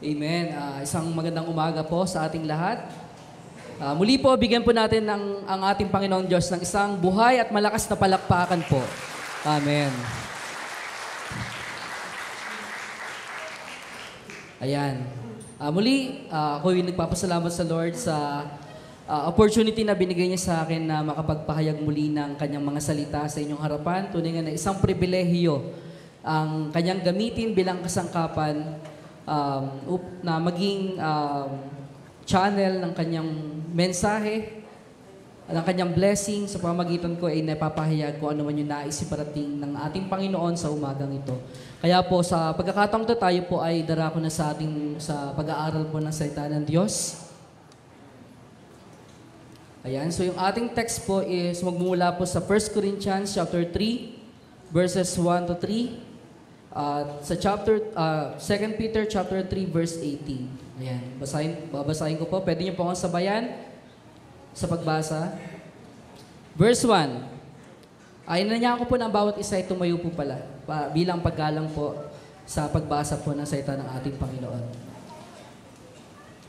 Amen. Isang magandang umaga po sa ating lahat. Muli po, bigyan po natin ang ating Panginoong Diyos ng isang buhay at malakas na palakpakan po. Amen. Ayan. Muli, ako yung nagpapasalamat sa Lord sa opportunity na binigay niya sa akin na makapagpahayag muli ng kanyang mga salita sa inyong harapan. Tunay nga na isang pribilehiyo ang kanyang gamitin bilang kasangkapan na maging channel ng kanyang mensahe, ng kanyang blessing sa pamamagitan ko ay napapahayag ko ano man yung nais iparating ng ating Panginoon sa umagang ito. Kaya po sa pagkakataong ito tayo po ay darako na sa pag-aaral po ng salita ng Diyos. Ayan, so yung ating text po is magmumula po sa 1 Corinthians chapter 3 verses 1 to 3. Sa 2 Peter chapter 3 verse 18. Ayan, babasahin ko po. Pwede niyo po akong sabayan sa pagbasa. Verse 1. Ay nanya ko po ng bawat isa ay tumayo po pala bilang paggalang po sa pagbasa po ng salita ng ating Panginoon.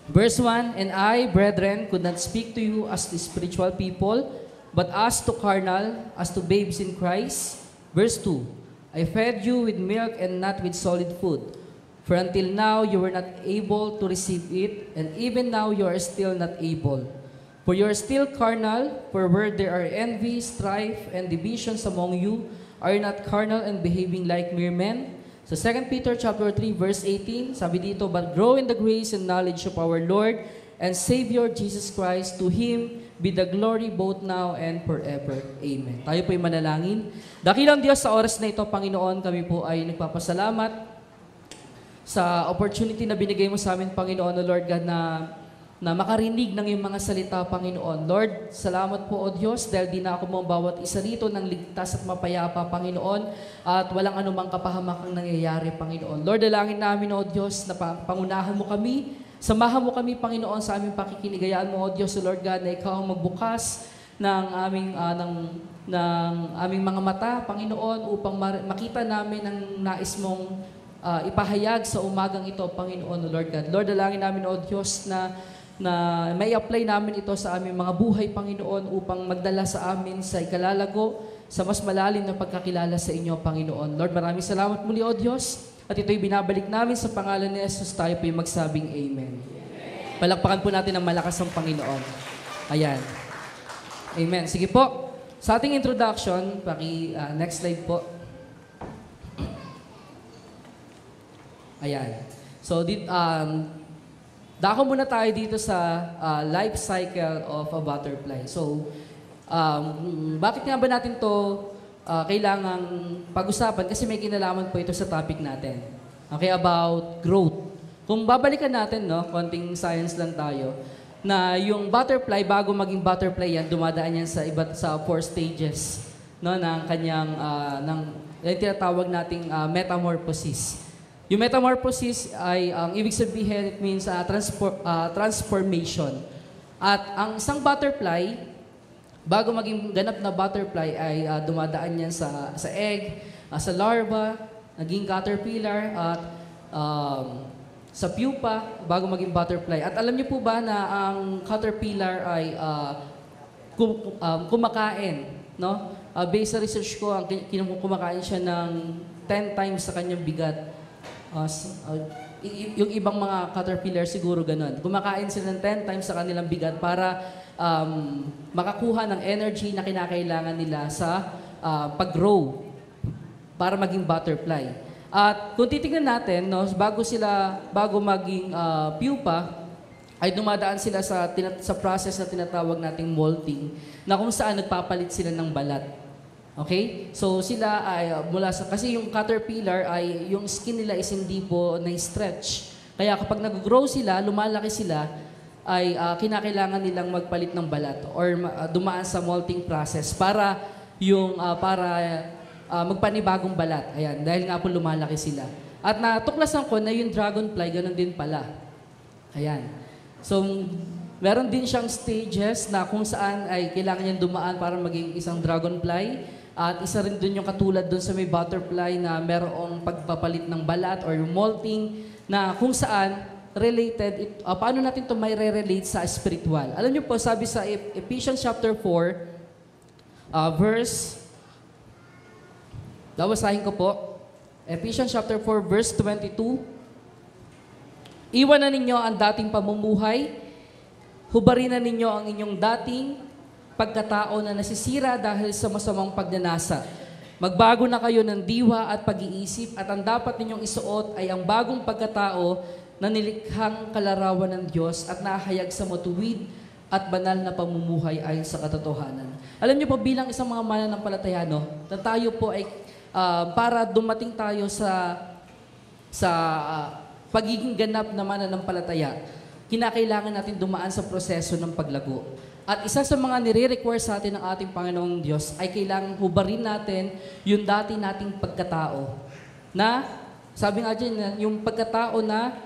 Verse 1, And I, brethren, could not speak to you as to spiritual people, but as to carnal, as to babes in Christ. Verse 2, I fed you with milk and not with solid food. For until now you were not able to receive it, and even now you are still not able. For you are still carnal, for where there are envy, strife, and divisions among you, are you not carnal and behaving like mere men? So 2 Peter chapter 3 verse 18, sabi dito, But grow in the grace and knowledge of our Lord and Savior Jesus Christ. To Him be the glory both now and forever. Amen. Tayo po'y manalangin. Dakilang Diyos, sa oras na ito, Panginoon, kami po ay nagpapasalamat sa opportunity na binigay mo sa amin, Panginoon, o Lord God, na makarinig ng iyong mga salita, Panginoon. Lord, salamat po, O Diyos, dahil dinako mo ang bawat isa rito ng ligtas at mapayapa, Panginoon, at walang anumang kapahamakang nangyayari, Panginoon. Lord, dalangin namin, O Diyos, na pangunahan mo kami. Samahan mo kami, Panginoon, sa aming pakikinigayaan mo, O Diyos, O Lord God, na ikaw ang magbukas ng aming mga mata, Panginoon, upang makita namin ang nais mong ipahayag sa umagang ito, Panginoon, O Lord God. Lord, dalangin namin, O Diyos, na may apply namin ito sa aming mga buhay, Panginoon, upang magdala sa amin sa ikalalago, sa mas malalim na pagkakilala sa inyo, Panginoon. Lord, maraming salamat muli, O Diyos. At ito'y binabalik namin sa pangalan ni Jesus, tayo po'y magsabing Amen. Palakpakan po natin ang malakas ng Panginoon. Ayan. Amen. Sige po. Sa ating introduction, next slide po. Ayan. So, dako muna tayo dito sa life cycle of a butterfly. So, bakit nga ba natin to kailangang pag-usapan? Kasi may kinalaman po ito sa topic natin. Okay, about growth. Kung babalikan natin, no, konting science lang tayo, na yung butterfly, bago maging butterfly yan, dumadaan yan sa 4 stages, no, ng kanyang, yung tinatawag nating metamorphosis. Yung metamorphosis ay, ang ibig sabihin, it means transformation. At ang isang butterfly, bago maging ganap na butterfly ay dumadaan yan sa egg, sa larva, naging caterpillar, at sa pupa, bago maging butterfly. At alam niyo po ba na ang caterpillar ay kumakain, no? Based sa research ko, kumakain siya ng 10 times sa kanyang bigat. Yung ibang mga caterpillar siguro ganun. Kumakain sila ng 10 times sa kanilang bigat para makakuha ng energy na kinakailangan nila sa pag-grow para maging butterfly. At kung titingnan natin, no, bago maging pupa, ay dumadaan sila sa process na tinatawag nating molting, na kung saan nagpapalit sila ng balat. Okay? So sila ay kasi yung caterpillar ay yung skin nila is hindi po na-stretch. Kaya kapag nag-grow sila, lumalaki sila, ay kinakailangan nilang magpalit ng balat or dumaan sa molting process para magpanibagong balat. Ayan, dahil nga po lumalaki sila. At natuklasan ko na yung dragonfly, ganun din pala. Ayan. So, meron din siyang stages na kung saan ay kailangan niyang dumaan para maging isang dragonfly. At isa rin dun yung katulad dun sa may butterfly na merong pagpapalit ng balat or molting na kung saan paano natin to may relate sa spiritual. Alam niyo po, sabi sa Ephesians chapter 4, babasahin ko po, Ephesians chapter 4, verse 22, iwanan ninyo ang dating pamumuhay, hubarin na ninyo ang inyong dating pagkatao na nasisira dahil sa masamang pagnanasa. Magbago na kayo ng diwa at pag-iisip at ang dapat ninyong isuot ay ang bagong pagkatao na nilikhang kalarawan ng Diyos at nahayag sa matuwid at banal na pamumuhay ayon sa katotohanan. Alam niyo po, bilang isang mga mananampalatayano, na tayo po ay para dumating tayo sa pagiging ganap na mananampalataya, kinakailangan natin dumaan sa proseso ng paglago. At isa sa mga nire-require sa atin ng ating Panginoong Diyos ay kailangan hubarin natin yung dati nating pagkatao. Na, sabi nga dyan, yung pagkatao na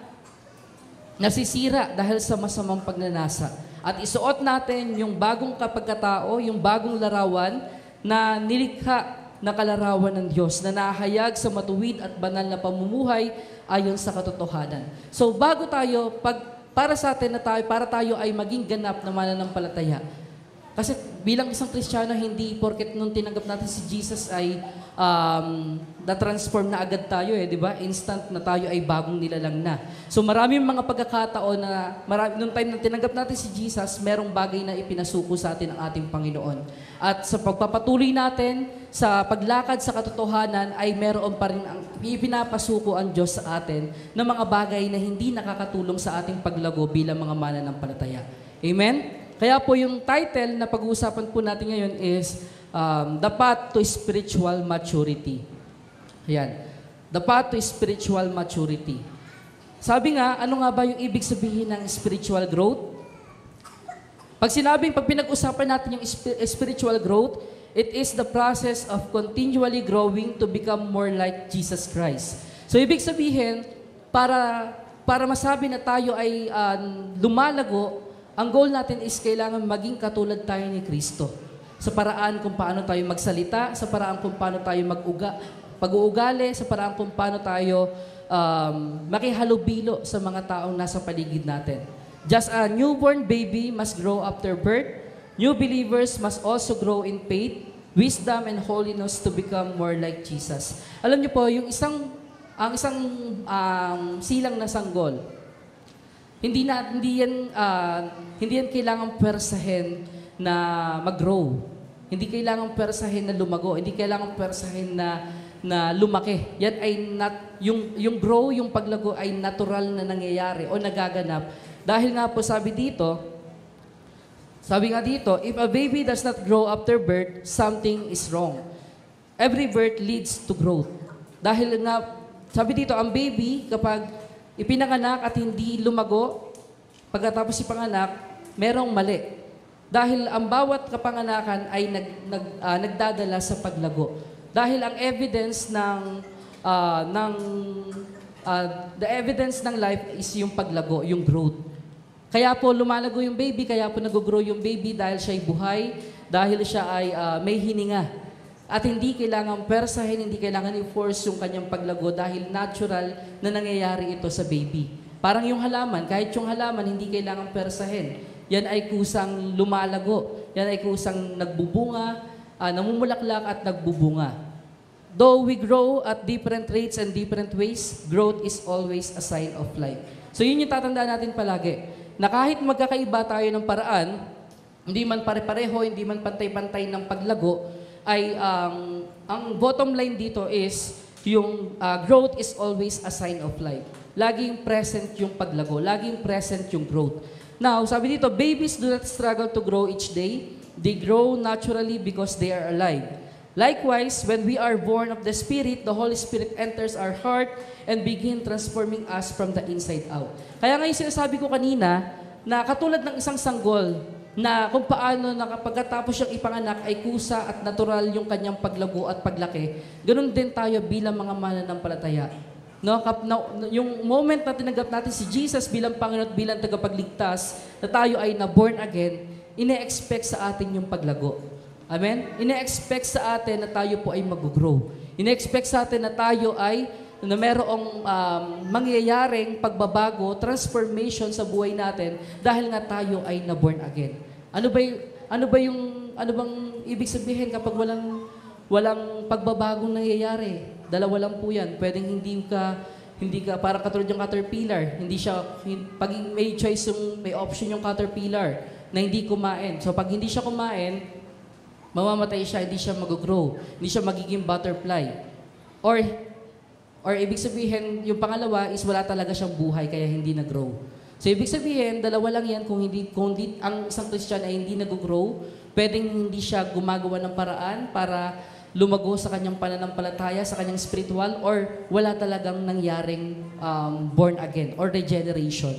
nasisira dahil sa masamang pagnanasa. At isuot natin yung bagong kapagkatao, yung bagong larawan na nilikha na kalarawan ng Diyos na nahayag sa matuwid at banal na pamumuhay ayon sa katotohanan. So bago tayo, para sa atin na para tayo ay maging ganap na mananampalataya. Kasi bilang isang Kristiyano, hindi porket nung tinanggap natin si Jesus ay na-transform na agad tayo di ba? Instant na tayo ay bagong nilalang na. So maraming mga pagkakataon na nung time na tinanggap natin si Jesus, merong bagay na ipinasuko sa atin ang ating Panginoon. At sa pagpapatuloy natin sa paglakad sa katotohanan ay meron pa rin ang ipinapasuko ang Diyos sa atin ng mga bagay na hindi nakakatulong sa ating paglago bilang mga mananampalataya. Amen? Kaya po yung title na pag-uusapan po natin ngayon is The Path to Spiritual Maturity. Ayan. The Path to Spiritual Maturity. Sabi nga, ano nga ba yung ibig sabihin ng spiritual growth? Pag pinag-usapan natin yung spiritual growth, it is the process of continually growing to become more like Jesus Christ. So ibig sabihin, para masabi na tayo ay lumalago, ang goal natin is kailangan maging katulad tayo ni Kristo. Sa paraan kung paano tayo magsalita, sa paraan kung paano tayo pag-uugali, sa paraan kung paano tayo makihalubilo sa mga taong nasa paligid natin. Just a newborn baby must grow after birth. New believers must also grow in faith, wisdom, and holiness to become more like Jesus. Alam niyo po, ang isang silang na sanggol, hindi yan kailangang persahin na mag-grow. Hindi kailangang persahin na lumago. Hindi kailangang persahin na lumaki. Yan ay yung grow, yung paglago ay natural na nangyayari o nagaganap. Dahil nga po sabi nga dito, if a baby does not grow after birth, something is wrong. Every birth leads to growth. Dahil nga, sabi dito, ang baby kapag ipinanganak at hindi lumago, pagkatapos ipanganak, merong mali. Dahil ang bawat kapanganakan ay nagdadala sa paglago. Dahil ang evidence the evidence ng life is yung paglago, yung growth. Kaya po lumalago yung baby, kaya po nag-grow yung baby dahil siya ay buhay, dahil siya ay may hininga. At hindi kailangan persahin, hindi kailangan i-force yung kanyang paglago dahil natural na nangyayari ito sa baby. Parang yung halaman, kahit yung halaman hindi kailangan persahin. Yan ay kusang lumalago. Yan ay kusang nagbubunga, namumulaklak at nagbubunga. Though we grow at different rates and different ways, growth is always a sign of life. So yun yung tatandaan natin palagi. Na kahit magkakaiba tayo ng paraan, hindi man pare-pareho, hindi man pantay-pantay ng paglago, ay ang bottom line dito is yung growth is always a sign of life. Laging present yung paglago, laging present yung growth. Now, sabi dito, babies do not struggle to grow each day. They grow naturally because they are alive. Likewise, when we are born of the Spirit, the Holy Spirit enters our heart and begin transforming us from the inside out. Kaya nga yung sinasabi ko kanina, na katulad ng isang sanggol, na kung paano pagkatapos siyang ipanganak ay kusa at natural yung kanyang paglago at paglaki, ganun din tayo bilang mga mananampalataya. No? Yung moment na tinanggap natin si Jesus bilang Panginoon at bilang tagapagligtas, na tayo ay na-born again, ine-expect sa atin yung paglago. Amen? Ine-expect sa atin na tayo po ay mag-grow. Ine-expect sa atin na tayo ay na merong mangyayaring pagbabago, transformation sa buhay natin dahil nga tayo ay na-born again. Ano bang ibig sabihin kapag walang pagbabagong nangyayari? Dalawa lang po yan. Pwedeng hindi ka parang katulad yung caterpillar. Pag may choice may option yung caterpillar na hindi kumain. So pag hindi siya kumain, mamamatay siya, hindi siya mag-grow. Hindi siya magiging butterfly. Or ibig sabihin, yung pangalawa is wala talaga siyang buhay kaya hindi nag-grow. So ibig sabihin, dalawa lang yan kung hindi ang isang Christian ay hindi nag-grow, pwedeng hindi siya gumagawa ng paraan para lumago sa kanyang pananampalataya, sa kanyang spiritual, or wala talagang nangyaring born again or regeneration.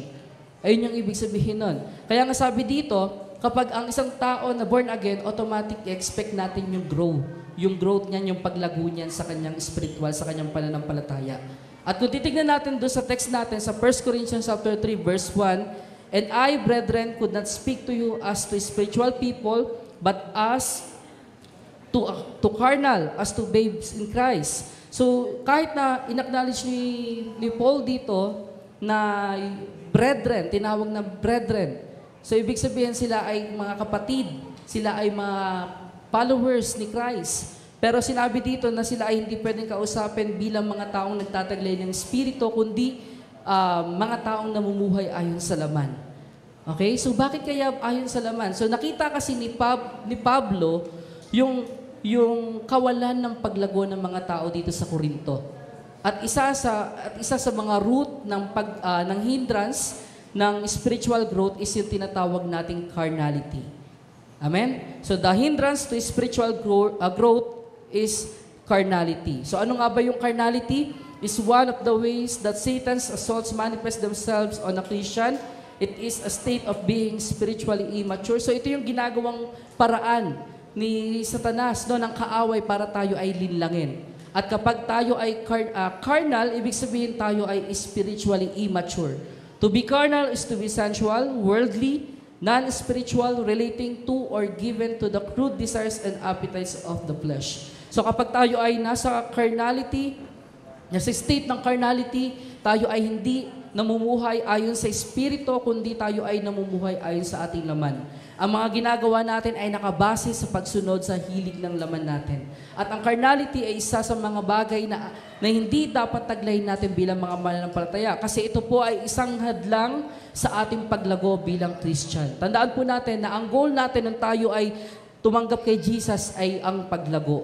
Ayun yung ibig sabihin nun. Kaya nga sabi dito, kapag ang isang tao na born again, automatic expect natin yung growth niyan, yung paglago niyan sa kanyang spiritual, sa kanyang pananampalataya. At kung titignan natin doon sa text natin sa 1 Corinthians chapter 3 verse 1, "And I, brethren, could not speak to you as to spiritual people, but as to carnal, as to babes in Christ." So, kahit na in-acknowledge ni Paul dito na brethren, tinawag na brethren. So, ibig sabihin sila ay mga kapatid, sila ay mga followers ni Christ. Pero sinabi dito na sila ay hindi pwedeng kausapin bilang mga taong nagtataglay ng Espiritu, kundi mga taong namumuhay ayon sa laman. Okay? So bakit kaya ayon sa laman? So nakita kasi ni Pablo yung kawalan ng paglago ng mga tao dito sa Corinto. At isa sa mga root ng hindrance ng spiritual growth is yung tinatawag nating carnality. Amen? So the hindrance to spiritual growth is carnality. So ano nga ba yung carnality? Is one of the ways that Satan's assaults manifest themselves on a Christian. It is a state of being spiritually immature. So ito yung ginagawang paraan ni Satanas, ng kaaway para tayo ay linlangin. At kapag tayo ay carnal, ibig sabihin tayo ay spiritually immature. To be carnal is to be sensual, worldly, non-spiritual, relating to or given to the crude desires and appetites of the flesh. So kapag tayo ay nasa carnality, nasa state ng carnality, tayo ay hindi namumuhay ayon sa Espiritu, kundi tayo ay namumuhay ayon sa ating laman. Ang mga ginagawa natin ay nakabase sa pagsunod sa hilig ng laman natin. At ang carnality ay isa sa mga bagay na hindi dapat taglayin natin bilang mga mananampalataya. Kasi ito po ay isang hadlang sa ating paglago bilang Christian. Tandaan po natin na ang goal natin nang tayo ay tumanggap kay Jesus ay ang paglago.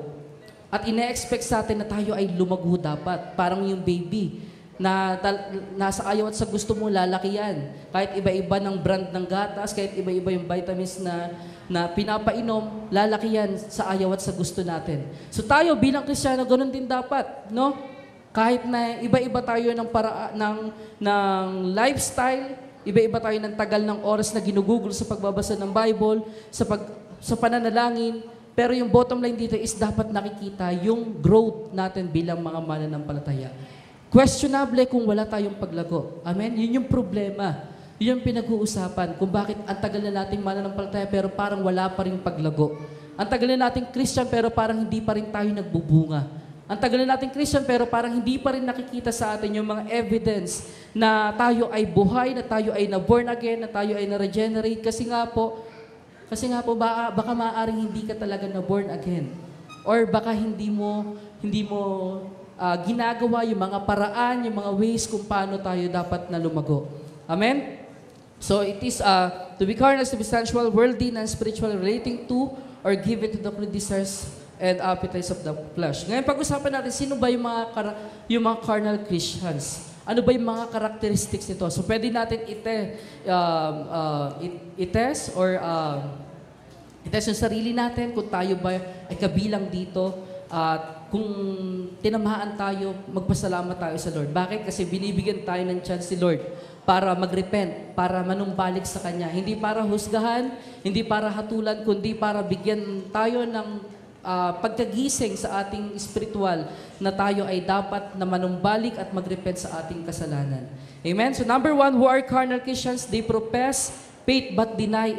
At ine-expect sa atin na tayo ay lumago dapat. Parang yung baby na nasa ayaw at sa gusto mo, lalaki yan. Kahit iba-iba ng brand ng gatas, kahit iba-iba yung vitamins na pinapainom, lalaki yan sa ayaw at sa gusto natin. So tayo bilang Kristiyano, ganun din dapat, no? Kahit na iba-iba tayo ng lifestyle, iba-iba tayo ng tagal ng oras na ginugugol sa pagbabasa ng Bible, sa pananalangin, pero yung bottom line dito is dapat nakikita yung growth natin bilang mga mananampalataya. Questionable kung wala tayong paglago. Amen? Yun yung problema. Yun yung pinag-uusapan kung bakit ang tagal na nating mananampalataya pero parang wala pa rin paglago. Ang tagal na nating Christian pero parang hindi pa rin tayo nagbubunga. Ang tagal na nating Christian pero parang hindi pa rin nakikita sa atin yung mga evidence na tayo ay buhay, na tayo ay na-born again, na tayo ay na-regenerate. Kasi nga po, baka maaaring hindi ka talaga na-born again. Or baka hindi mo ginagawa yung mga paraan, yung mga ways kung paano tayo dapat na lumago. Amen? So it is to be carnal, to be sensual, worldly, non-spiritual, relating to or given to the crude desires and appetites of the flesh. Ngayon, pag-usapan natin, sino ba yung mga carnal Christians? Ano ba yung mga characteristics nito? So pwede natin itest yung sarili natin kung tayo ba ay kabilang dito. Kung tinamaan tayo, magpasalamat tayo sa Lord. Bakit? Kasi binibigyan tayo ng chance si Lord para mag-repent, para manumbalik sa Kanya. Hindi para husgahan, hindi para hatulan, kundi para bigyan tayo ng pagkagising sa ating spiritual na tayo ay dapat na manumbalik at mag-repent sa ating kasalanan. Amen? So number one, who are carnal Christians, they profess faith but deny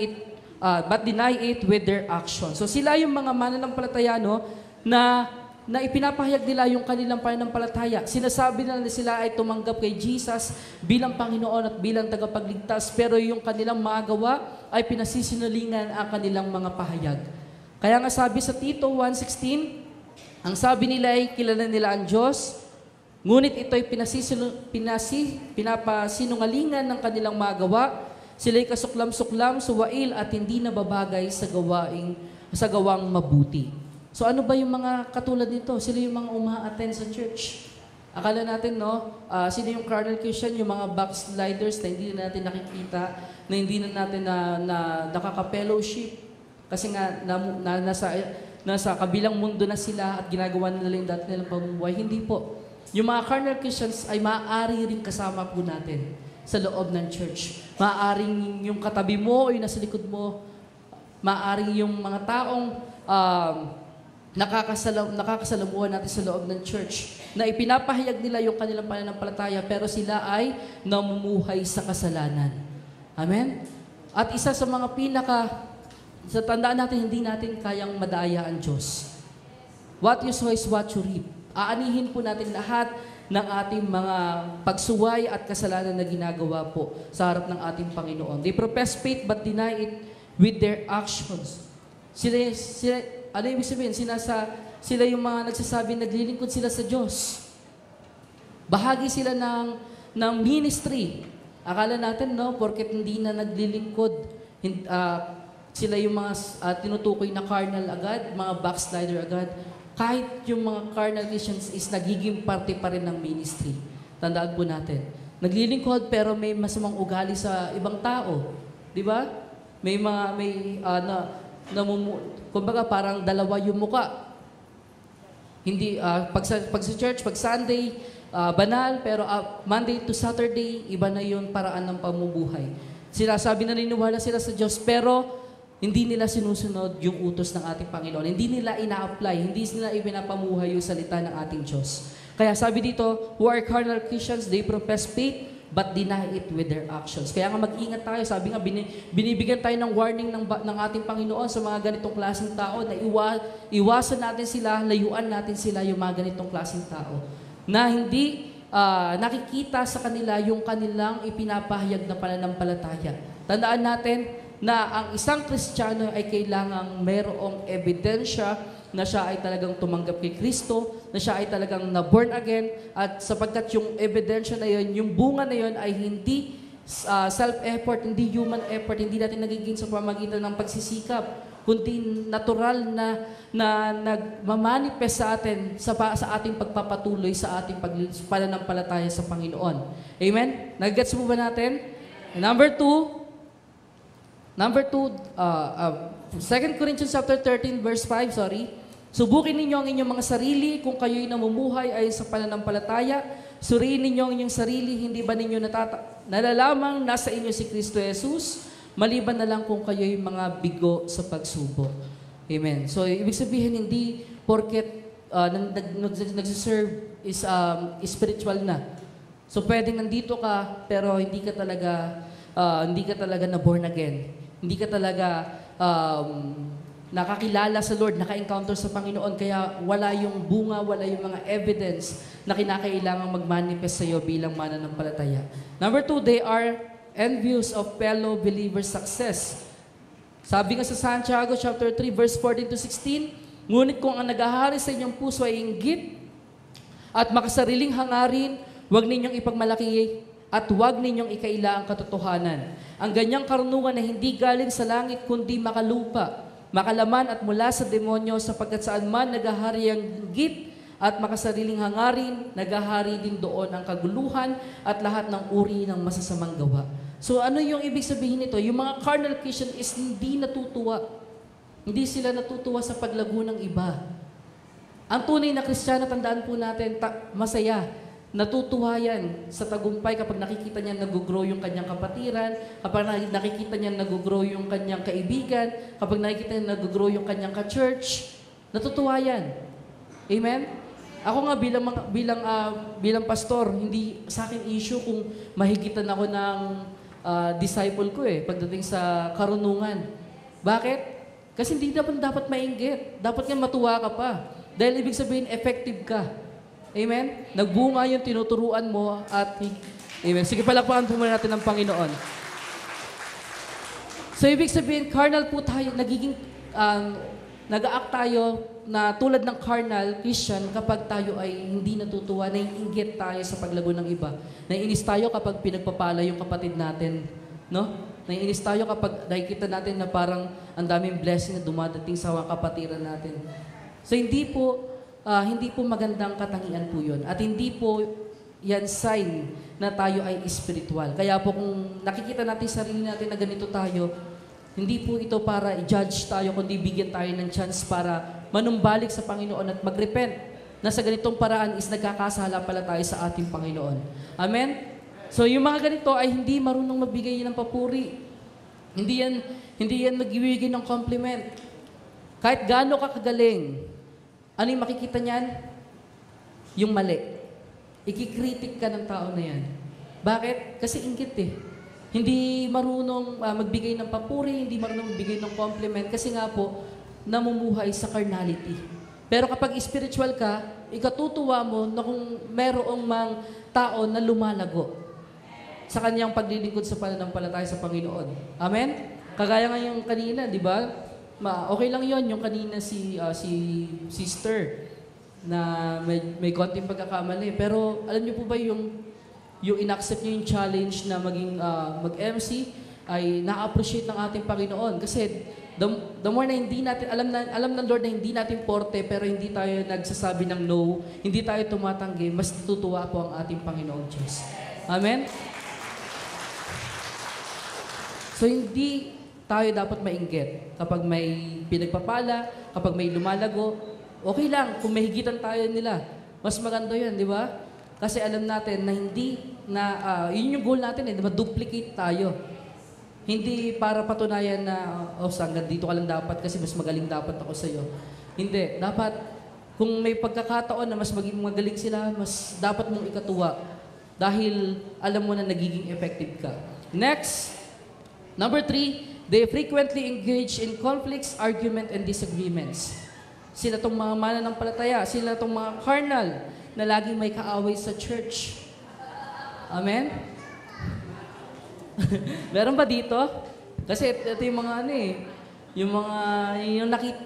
it with their action. So sila yung mga mananampalataya, no, na na ipinapahayag nila yung kanilang pananampalataya. Sinasabi nila na sila ay tumanggap kay Jesus bilang Panginoon at bilang tagapagligtas, pero yung kanilang mga gawa ay pinasisinulingan ang kanilang mga pahayag. Kaya nga sabi sa Tito 1:16, ang sabi nila ay kilala nila ang Diyos, ngunit ito'y pinapasinungalingan ng kanilang mga gawa. Sila'y kasuklam-suklam, suwail at hindi nababagay sa gawang mabuti. So ano ba yung mga katulad nito? Sila yung mga uma-attend sa church. Akala natin, no? Sino yung carnal Christian? Yung mga backsliders na hindi na natin nakikita, na hindi na natin na nakaka-fellowship. Kasi nga, nasa kabilang mundo na sila at ginagawa nila yung dati nilang pamumuhay. Hindi po. Yung mga carnal Christians ay maaari rin kasama po natin sa loob ng church. Maaaring yung katabi mo o yung nasa likod mo, maaaring yung mga taong nakakasalamuhan natin sa loob ng church na ipinapahayag nila yung kanilang pananampalataya pero sila ay namumuhay sa kasalanan. Amen? At isa sa mga sa tandaan natin, hindi natin kayang madaya ang Diyos. What you sow is what you reap. Aanihin po natin lahat ng ating mga pagsuway at kasalanan na ginagawa po sa harap ng ating Panginoon. They profess faith but deny it with their actions. Ano ibig sabihin? Sila yung mga nagsasabi, naglilingkod sila sa Diyos. Bahagi sila ng ministry. Akala natin, no, porket hindi na naglilingkod, sila yung mga tinutukoy na carnal agad, mga backslider agad. Kahit yung mga carnal Christians is nagiging parte pa rin ng ministry. Tandaan po natin. Naglilingkod pero may masamang ugali sa ibang tao. Di ba? Kumbaga parang dalawa yung muka. Hindi, pag sa church, pag Sunday, banal, pero Monday to Saturday, iba na yung paraan ng pamumuhay. Sabi na naniniwala sila sa Diyos, pero hindi nila sinusunod yung utos ng ating Panginoon. Hindi nila ina-apply, hindi nila ipinapamuhay yung salita ng ating Diyos. Kaya sabi dito, who are carnal Christians, they profess faith, but deny it with their actions. Kaya nga mag-ingat tayo. Sabi nga, binibigyan tayo ng warning ng ating Panginoon sa mga ganitong klaseng tao na iwasan natin sila, layuan natin sila yung mga ganitong klaseng tao. Na hindi nakikita sa kanila yung kanilang ipinapahayag na pananampalataya. Tandaan natin na ang isang Kristiyano ay kailangang mayroong ebidensya na siya ay talagang tumanggap kay Kristo, na siya ay talagang na-born again, at sapagkat yung ebidensya na yun, yung bunga na yun ay hindi self-effort, hindi human effort, hindi natin nagiging sa pamagitan ng pagsisikap, kundi natural na nagmamanifest sa atin sa ating pagpapatuloy sa ating pananampalataya sa Panginoon. Amen? Nag-gets mo ba natin? Number two, 2 Corinthians chapter 13 verse 5, Subukin ninyo ang inyong mga sarili kung kayo'y namumuhay ayon sa pananampalataya. Suriin ninyo ang inyong sarili, hindi ba ninyo nalalamang nasa inyo si Kristo Jesus? Maliban na lang kung kayo'y mga bigo sa pagsubok. Amen. So, ibig sabihin, hindi porket nagsiserve is spiritual na. So, pwedeng nandito ka, pero hindi ka talaga na born again. Hindi ka talaga nakakilala sa Lord, naka-encounter sa Panginoon, kaya wala yung bunga, wala yung mga evidence na kinakailangan mag-manifest sa iyo bilang mananampalataya. Number 2, they are envious of fellow believers' success. Sabi nga sa Santiago chapter 3 verse 14 to 16, ngunit kung ang naghahari sa inyong puso ay inggit at makasariling hangarin, huwag ninyong ipagmalaki at huwag ninyong ikaila ang katotohanan. Ang ganyang karunungan na hindi galing sa langit kundi makalupa, makalaman at mula sa demonyo, sapagkat saan man naghahari ang inggit at makasariling hangarin, naghahari din doon ang kaguluhan at lahat ng uri ng masasamang gawa. So ano yung ibig sabihin nito? Yung mga carnal Christian is hindi natutuwa. Hindi sila natutuwa sa paglago ng iba. Ang tunay na Kristiyano, tandaan po natin, masaya. Natutuwa yan sa tagumpay kapag nakikita niya nag-grow yung kanyang kapatiran, kapag nakikita niya nag-grow yung kanyang kaibigan, kapag nakikita niya nag-grow yung kanyang ka-church. Natutuwa yan. Amen? Ako nga bilang pastor, hindi sa akin issue kung mahigitan ako ng disciple ko pagdating sa karunungan. Bakit? Kasi hindi dapat mainggit. Dapat nga matuwa ka pa. Dahil ibig sabihin, effective ka. Amen? Nagbunga yung tinuturuan mo at amen. Sige, palakpakan po muna natin ng Panginoon. So, ibig sabihin, carnal po tayo, nag-a-act tayo na tulad ng carnal Christian kapag tayo ay hindi natutuwa, naiinggit tayo sa paglago ng iba. Naiinis tayo kapag pinagpapala yung kapatid natin. No? Naiinis tayo kapag nakikita natin na parang ang daming blessing na dumadating sa mga kapatiran natin. So, hindi po magandang katangian po yun. At hindi po yan sign na tayo ay spiritual. Kaya po kung nakikita natin sarili natin na ganito tayo, hindi po ito para i-judge tayo, kundi bigyan tayo ng chance para manumbalik sa Panginoon at mag-repent na sa ganitong paraan is nagkakasala pala tayo sa ating Panginoon. Amen? So yung mga ganito ay hindi marunong magbigay ng papuri. Hindi yan nagbibigay ng compliment. Kahit gaano ka kagaling, ano yung makikita niyan? Yung mali. Ikikritik ka ng tao na yan. Bakit? Kasi inggit eh. Hindi marunong magbigay ng papuri, hindi marunong magbigay ng compliment kasi nga po, namumuhay sa carnality. Pero kapag spiritual ka, ikatutuwa mo na kung merong mang tao na lumalago sa kanyang paglilingkod sa pananampalataya sa Panginoon. Amen? Kagaya nga yung kanina, di ba? Okay lang yon yung kanina si sister na may konting pagkakamali. Pero alam niyo po ba yung inaccept niyo yung challenge na maging mag-MC ay na-appreciate ng ating Panginoon. Kasi the more na hindi natin, alam ng Lord na hindi natin porte, pero hindi tayo nagsasabi ng no, hindi tayo tumatanggi, mas natutuwa po ang ating Panginoong Diyos. Amen? So hindi tayo dapat mainggit kapag may pinagpapala, kapag may lumalago, okay lang kung mahigitan tayo nila. Mas maganda yun, di ba? Kasi alam natin na yun yung goal natin ma-duplicate tayo. Hindi para patunayan na, hanggang dito ka lang dapat kasi mas magaling dapat ako sa'yo. Hindi. Dapat, kung may pagkakataon na mas maging magaling sila, mas dapat mong ikatuwa. Dahil alam mo na nagiging effective ka. Next, number 3, they frequently engage in conflicts, argument, and disagreements. Sila tong mga mananampalataya, sila tong mga carnal na laging may kaaway sa church. Amen? Meron ba dito? Kasi ito yung mga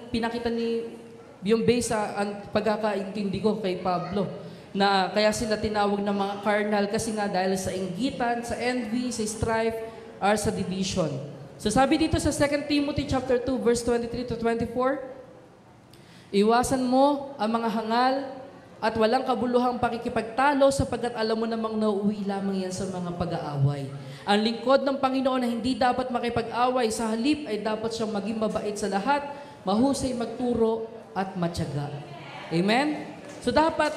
pinakita yung base sa pagkakaintindi ko kay Pablo, na kaya sila tinawag na mga carnal kasi nga dahil sa inggitan, sa envy, sa strife, or sa division. So sabi dito sa 2 Timothy chapter 2 verse 23 to 24, iwasan mo ang mga hangal at walang kabuluhang pakikipagtalo sapagkat alam mo namang nauuwi lamang yan sa mga pag-aaway. Ang lingkod ng Panginoon na hindi dapat makipag-away, sa halip ay dapat siyang maging mabait sa lahat, mahusay magturo at matyaga. Amen? So dapat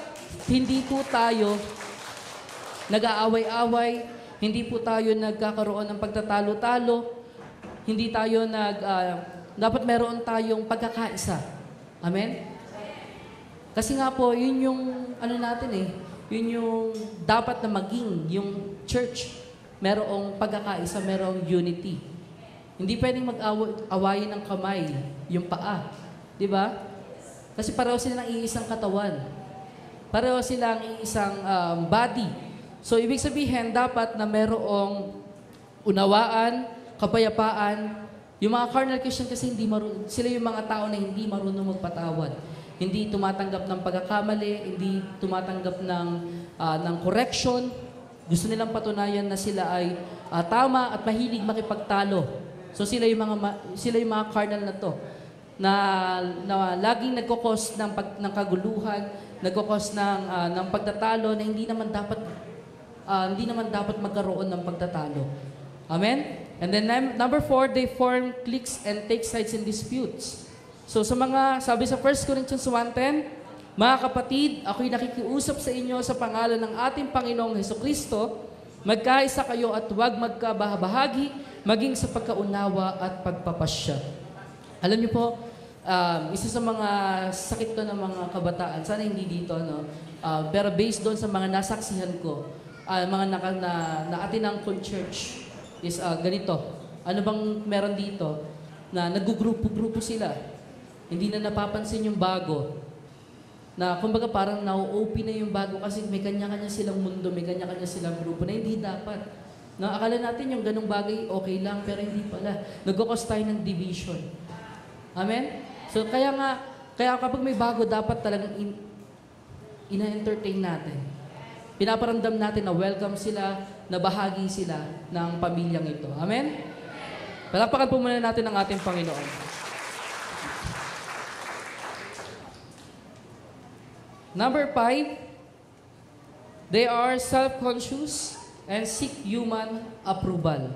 hindi po tayo nag-aaway-away, hindi po tayo nagkakaroon ng pagtatalo-talo, hindi tayo dapat meron tayong pagkakaisa. Amen? Kasi nga po, yun yung yun yung dapat na maging yung church. Merong pagkakaisa, merong unity. Hindi pwedeng mag-awayin ng kamay, yung paa. Di ba? Kasi pareho silang iisang katawan. Pareho silang iisang body. So, ibig sabihin, dapat na merong unawaan, kapayapaan. Yung mga carnal Christian kasi sila yung mga tao na hindi marunong magpatawad. Hindi tumatanggap ng pagkakamali, hindi tumatanggap ng correction. Gusto nilang patunayan na sila ay tama at mahilig makipagtalo. So sila yung mga carnal na to na laging nagkokos ng kaguluhan, nagkokos ng pagtatalo na hindi naman dapat magkaroon ng pagtatalo. Amen? And then number 4, they form cliques and take sides in disputes. So sabi sa 1 Corinthians 1:10, mga kapatid, ako'y nakikiusap sa inyo sa pangalan ng ating Panginoong Hesukristo, magkaisa kayo at huwag magkabahagi, maging sa pagkaunawa at pagpapasya. Alam niyo po, isa sa mga sakit ko ng mga kabataan, sana hindi dito, no? Pero based doon sa mga nasaksihan ko, mga naatinang church is ganito. Ano bang meron dito? Na nagugrupo-grupo sila. Hindi na napapansin yung bago. Na kumbaga parang na-open na yung bago kasi may kanya-kanya silang mundo, may kanya-kanya silang grupo na hindi dapat. Na akala natin yung ganung bagay okay lang, pero hindi pala. Nagkakos tayo ng division. Amen? So kaya kapag may bago, dapat talagang ina-entertain natin. Pinaparamdam natin na welcome sila, na bahagi sila ng pamilyang ito. Amen? Palakpakan po muna natin ang ating Panginoon. Number 5, they are self-conscious and seek human approval.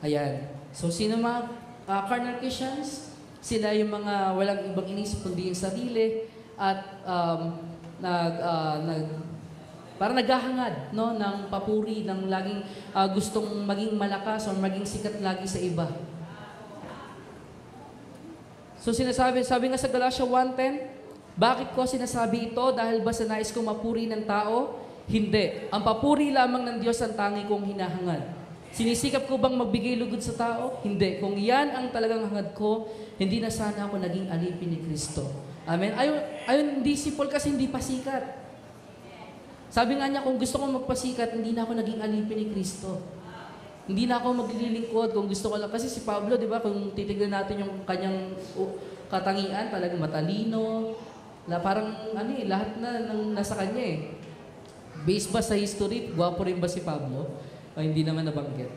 Ayan. So, sino mga carnal Christians? Sila yung mga walang ibang inisip kundi yung sarili at parang naghahangad, no, ng papuri, ng laging gustong maging malakas o maging sikat lagi sa iba. So, sabi nga sa Galatia 1:10, bakit ko sinasabi ito? Dahil ba sa nais kong mapuri ng tao? Hindi. Ang papuri lamang ng Diyos ang tangi kong hinahangad. Sinisikap ko bang magbigay lugod sa tao? Hindi. Kung yan ang talagang hangad ko, hindi na sana ako naging alipin ni Kristo. Amen? Ayun, hindi si Paul kasi hindi pasikat. Sabi nga niya, kung gusto kong magpasikat, hindi na ako naging alipin ni Kristo. Hindi na ako maglilingkod kung gusto ko lang. Kasi si Pablo, di ba, kung titignan natin yung kanyang katangian, talagang matalino, na parang lahat na nasa kanya eh. Based ba sa history, gwapo rin ba si Pablo? O hindi naman nabanggit?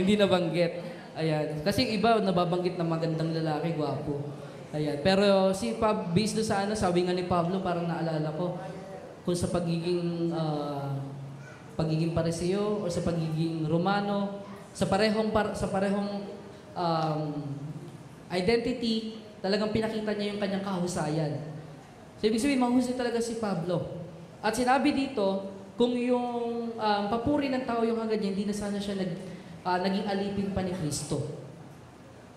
Hindi nabanggit. Ayan. Kasi iba nababanggit na magandang lalaki, gwapo. Ayan. Pero si based doon sa sabi nga ni Pablo, parang naalala ko, kung sa pagiging Pariseo o sa pagiging Romano, sa parehong identity, talagang pinakita niya yung kanyang kahusayan. So, ibig sabihin, mahusay talaga si Pablo. At sinabi dito, kung yung papuri ng tao yung hangad niya, hindi na sana siya naging alipin pa ni Kristo.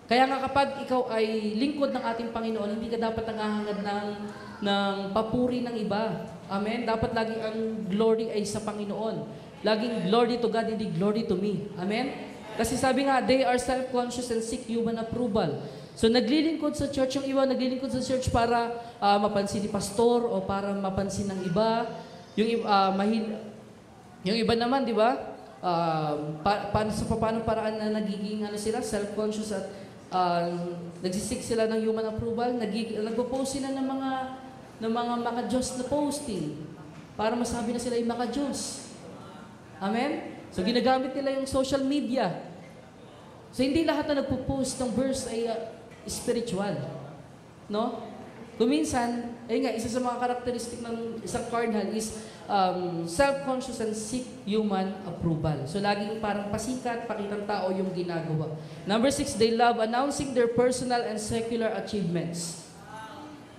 Kaya nga kapag ikaw ay lingkod ng ating Panginoon, hindi ka dapat nanghahangad ng papuri ng iba. Amen? Dapat lagi ang glory ay sa Panginoon. Laging glory to God, hindi glory to me. Amen? Kasi sabi nga, they are self-conscious and seek human approval. So naglilingkod sa church, yung iba naglilingkod sa church para mapansin ni pastor o para mapansin ng iba. Yung iba naman, di ba? Paano paraan na nagiging sila, self-conscious at nagsisik sila ng human approval, nagpo-post sila ng mga maka-Diyos na posting para masabi na sila yung maka-Diyos. Amen? So ginagamit nila yung social media. So hindi lahat na nagpo-post ng verse ay spiritual. No? Kung minsan, isa sa mga karakteristik ng isang cardinal is self-conscious and seek human approval. So laging parang pasikat, pakitang tao yung ginagawa. Number 6, they love announcing their personal and secular achievements.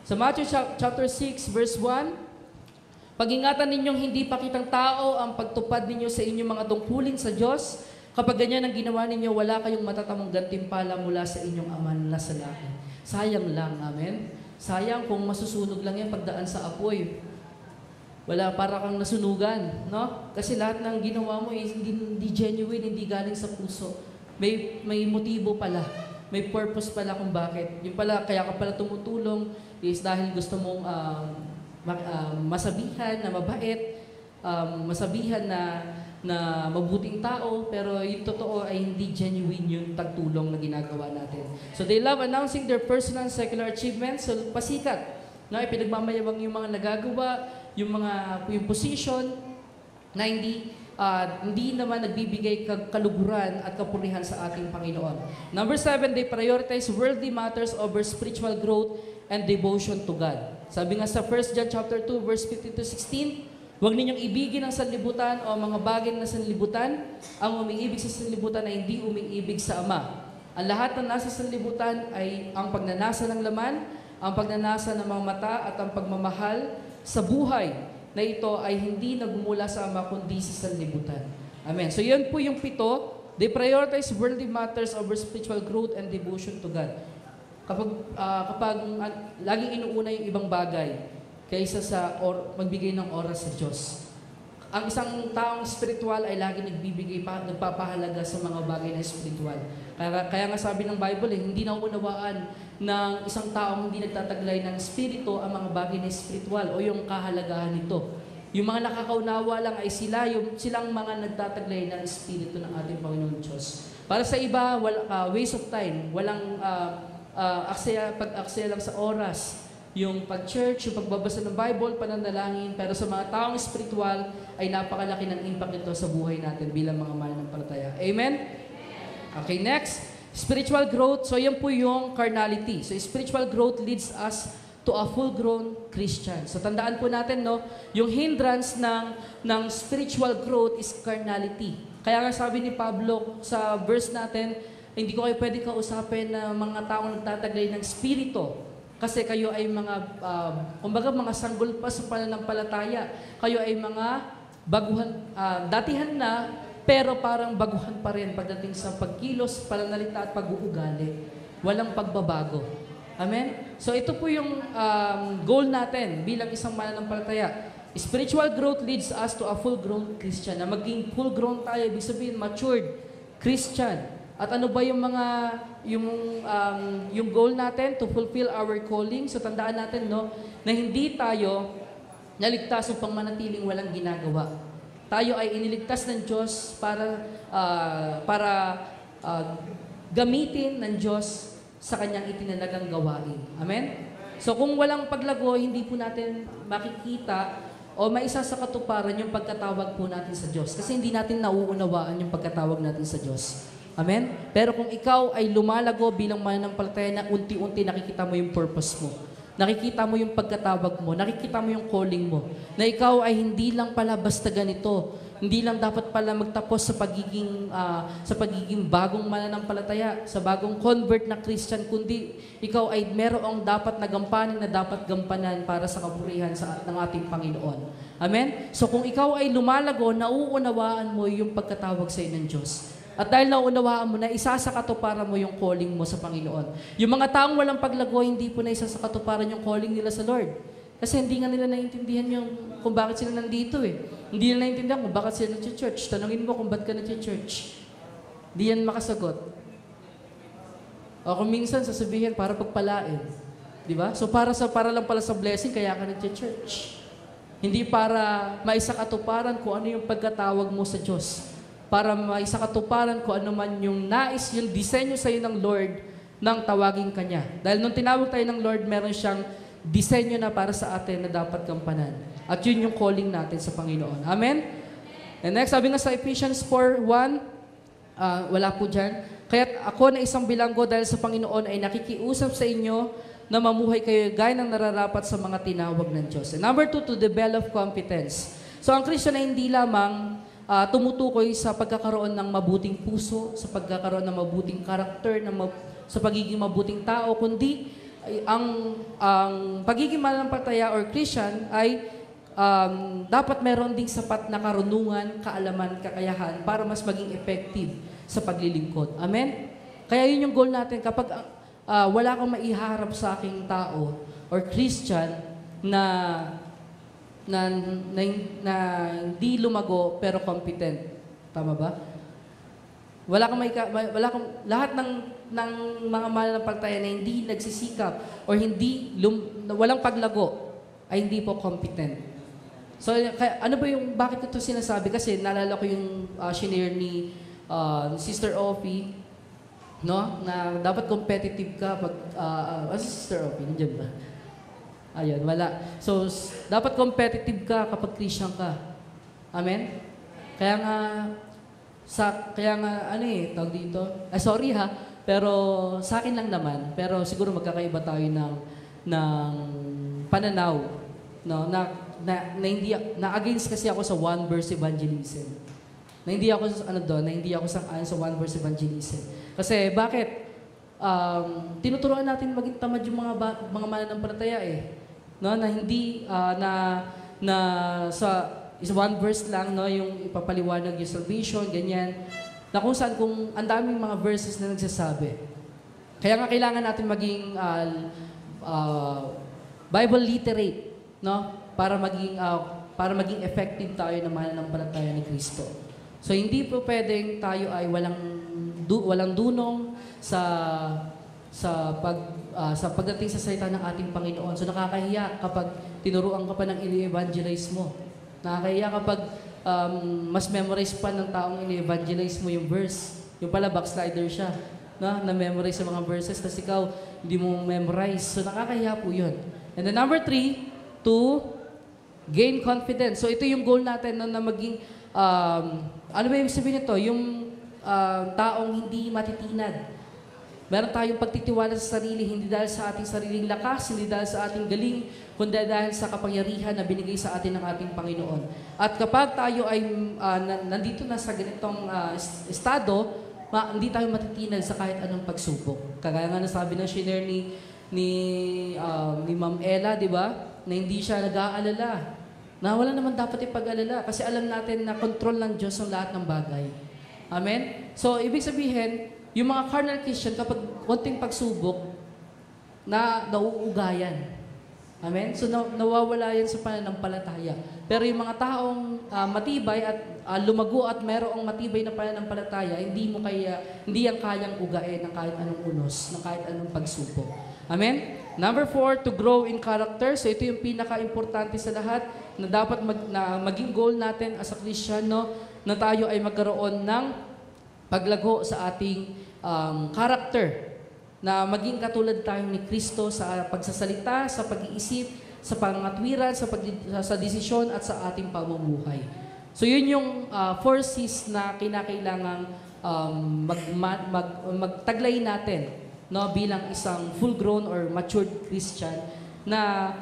Sa Matthew chapter 6, verse 1, pag-ingatan ninyong hindi pakitang tao ang pagtupad ninyo sa inyong mga tungkulin sa Diyos. Kapag ganyan ang ginawa ninyo, wala kayong matatamong gantimpala mula sa inyong Ama na sa langit. Sayang lang, amen? Sayang kung masusunog lang yan pagdaan sa apoy. Wala, para kang nasunugan, no? Kasi lahat ng ginawa mo is hindi genuine, hindi galing sa puso. May motibo pala. May purpose pala kung bakit. Yung pala, kaya ka pala tumutulong is dahil gusto mong masabihan na mabait, masabihan na mabuting tao, pero yung totoo ay hindi genuine yung tagtulong na ginagawa natin. So they love announcing their personal and secular achievements. So pasikat, no, ipinagmamayabang yung mga nagagawa, yung position na hindi naman nagbibigay kaluguran at kapurihan sa ating Panginoon. Number 7, they prioritize worldly matters over spiritual growth and devotion to God. Sabi nga sa 1 John chapter 2 verse 15-16, huwag ninyong ibigin ang sanlibutan o mga bagay na sanlibutan. Ang umiibig sa sanlibutan ay hindi umiibig sa Ama. Ang lahat na nasa sanlibutan ay ang pagnanasa ng laman, ang pagnanasa ng mga mata at ang pagmamahal sa buhay na ito ay hindi nagmumula sa Ama kundi sa sanlibutan. Amen. So yan po yung 7. They prioritize worldly matters over spiritual growth and devotion to God. Kapag laging inuuna yung ibang bagay kaysa sa magbigay ng oras sa Diyos. Ang isang taong spiritual ay lagi nagpapahalaga sa mga bagay na spiritual. Kaya nga sabi ng Bible, hindi na unawaan ng isang taong hindi nagtataglay ng espiritu ang mga bagay na espiritual o yung kahalagahan nito. Yung mga nakakaunawa lang ay silang mga nagtataglay ng espiritu ng ating Panginoon Diyos. Para sa iba, waste of time, walang pag-aksaya lang sa oras, yung pag-church, yung pagbabasa ng Bible, pananalangin, pero sa mga taong espiritual ay napakalaki ng impact ito sa buhay natin bilang mga mananampalataya. Amen? Okay, next. Spiritual growth. So, yan po yung carnality. So, spiritual growth leads us to a full-grown Christian. So, tandaan po natin, no, yung hindrance ng spiritual growth is carnality. Kaya nga sabi ni Pablo sa verse natin, hindi ko kayo pwede kausapin na mga taong nagtataglay ng spirito. Kasi kayo ay mga, kumbaga mga sanggol pa sa pananampalataya. Kayo ay mga baguhan, datihan na, pero parang baguhan pa rin pagdating sa pagkilos, pananalita at pag-uugali. Walang pagbabago. Amen? So ito po yung goal natin bilang isang mananampalataya. Spiritual growth leads us to a full-grown Christian. Na maging full-grown tayo, ibig sabihin matured Christian. At ano ba yung mga yung goal natin to fulfill our calling? So tandaan natin, no, na hindi tayo naligtas upang manatiling walang ginagawa. Tayo ay iniligtas ng Diyos para gamitin ng Diyos sa kanyang itinalagang gawain. Amen? So kung walang paglago, hindi po natin makikita o maisa sa katuparan yung pagkatawag po natin sa Diyos. Kasi hindi natin nauunawaan yung pagkatawag natin sa Diyos. Amen? Pero kung ikaw ay lumalago bilang mananampalataya na unti-unti nakikita mo yung purpose mo. Nakikita mo yung pagkatawag mo. Nakikita mo yung calling mo. Na ikaw ay hindi lang pala basta ganito. Hindi lang dapat pala magtapos sa pagiging bagong mananampalataya, sa bagong convert na Christian, kundi ikaw ay merong dapat na gampanin na dapat gampanan para sa kapurihan ng ating Panginoon. Amen? So kung ikaw ay lumalago, nauunawaan mo yung pagkatawag sa iyo ng Diyos. At dahil naunawaan mo na isasakatuparan mo yung calling mo sa Panginoon. Yung mga taong walang paglago, hindi po na isasakatuparan yung calling nila sa Lord. Kasi hindi nga nila naiintindihan yung kung bakit sila nandito eh. Hindi nila naiintindihan kung bakit sila nag-church. Tanungin mo kung bakit ka nag-church. Hindi yan makasagot. O kung minsan sasabihin para pagpalain. Di ba? So para lang pala sa blessing, kaya ka nag-church. Hindi para maisakatuparan kung ano yung pagkatawag mo sa Diyos. Para maisakatuparan kung ano man yung nais, yung disenyo sa iyo ng Lord nang tawagin ka niya. Dahil nung tinawag tayo ng Lord, meron siyang disenyo na para sa atin na dapat gampanan. At yun yung calling natin sa Panginoon. Amen? And next, sabi nga sa Ephesians 4:1, wala po dyan. Kaya't ako na isang bilanggo dahil sa Panginoon ay nakikiusap sa inyo na mamuhay kayo gaya ng nararapat sa mga tinawag ng Diyos. And number 2, to develop competence. So ang Kristo na hindi lamang tumutukoy sa pagkakaroon ng mabuting puso, sa pagkakaroon ng mabuting karakter, sa pagiging mabuting tao, kundi ang pagiging mananampalataya or Christian ay dapat meron ding sapat na karunungan, kaalaman, kakayahan para mas maging effective sa paglilingkod. Amen? Kaya yun yung goal natin. Kapag wala kang maiharap sa aking tao or Christian na hindi lumago pero competent. Tama ba? Lahat ng mga mananampalataya na hindi nagsisikap or walang paglago ay hindi po competent. So, ano ba bakit ito sinasabi? Kasi naalala ko yung shinare ni Sister Opie, no? Na dapat competitive ka pag, Sister Opie, nandiyan ba? Ayun, wala. So, dapat competitive ka kapag Christian ka. Amen? Kaya nga, tawag dito. Sorry ha, pero sa akin lang naman. Pero siguro magkakaiba tayo ng pananaw. No? Na against kasi ako sa one verse evangelism. Na hindi ako sang-ayon sa one verse evangelism. Kasi bakit? Tinuturuan natin maging tamad yung mga mananampalataya eh. No, na hindi sa one verse lang, no, yung ipapaliwanag yung salvation, ganyan. Na kung saan kung ang daming mga verses na nagsasabi. Kaya nga kailangan natin maging Bible literate, no, para maging effective tayo na mananampalataya ni Kristo. So hindi po pwedeng tayo ay walang dunong sa sa pagdating sa salita ng ating Panginoon. So nakakahiya kapag tinuruan ka pa ng i-evangelize mo. Nakakahiya kapag mas memorize pa ng taong i-evangelize mo yung verse. Yung pala backslider siya. Na-memorize sa mga verses, tapos ikaw hindi mo memorize. So nakakahiya po yun. And then number 3, to gain confidence. So ito yung goal natin na maging, ano ba yung sabihin nito? Yung taong hindi matitinag. Meron tayong pagtitiwala sa sarili, hindi dahil sa ating sariling lakas, hindi dahil sa ating galing, kundi dahil sa kapangyarihan na binigay sa atin ng ating Panginoon. At kapag tayo ay nandito na sa ganitong estado, hindi tayo matitinag sa kahit anong pagsubok. Kagaya nga nasabi ng share ni Ma'am Ella, di ba? Na hindi siya nag-aalala. Na wala naman dapat ipag-alala kasi alam natin na control ng Diyos ang lahat ng bagay. Amen? So, ibig sabihin, yung mga carnal Christian, kapag konting pagsubok, nauugayan. Amen? So, nawawala yan sa pananampalataya. Pero yung mga taong matibay at lumago at merong matibay na pananampalataya, hindi yan kayang ugain ng kahit anong unos, ng kahit anong pagsubok. Amen? Number 4, to grow in character. So, ito yung pinaka-importante sa lahat na dapat maging goal natin as a Christian, no? Na tayo ay magkaroon ng paglago sa ating character, na maging katulad tayo ni Kristo sa pagsasalita, sa pag-iisip, sa pangatwiran, sa desisyon at sa ating pamumuhay. So yun yung 4 C's na kinakailangang magtaglay natin, no, bilang isang full-grown or matured Christian na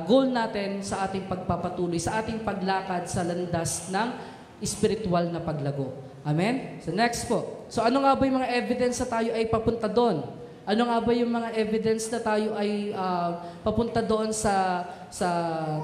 goal natin sa ating pagpapatuloy, sa ating paglakad sa landas ng spiritual na paglago. Amen? So next po. So ano nga ba yung mga evidence na tayo ay papunta doon? Ano nga ba yung mga evidence na tayo ay papunta doon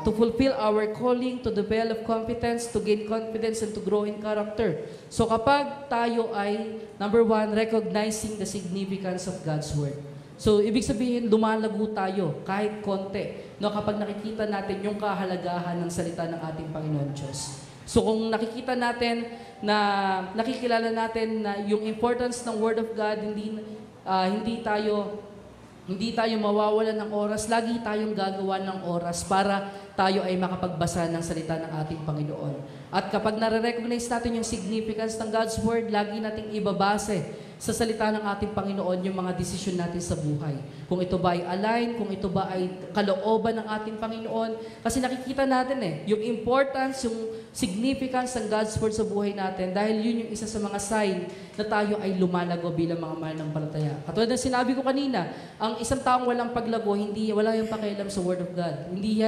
to fulfill our calling, to develop competence, to gain confidence, and to grow in character? So kapag tayo ay, number 1, recognizing the significance of God's Word. So ibig sabihin, lumalago tayo kahit konti, no, kapag nakikita natin yung kahalagahan ng salita ng ating Panginoon Diyos. So kung nakikita natin na nakikilala natin na yung importance ng Word of God, hindi tayo mawawalan ng oras, lagi tayong gagawa ng oras para tayo ay makapagbasa ng salita ng ating Panginoon. At kapag nare-recognize natin yung significance ng God's Word, lagi nating ibabase sa salita ng ating Panginoon yung mga desisyon natin sa buhay. Kung ito ba ay align, kung ito ba ay kalooban ng ating Panginoon. Kasi nakikita natin yung importance, yung significance ng God's Word sa buhay natin dahil yun yung isa sa mga sign na tayo ay lumalago bilang mga mananampalataya. Katulad ng sinabi ko kanina, ang isang taong walang paglago, wala yung pakialam sa Word of God. Hindi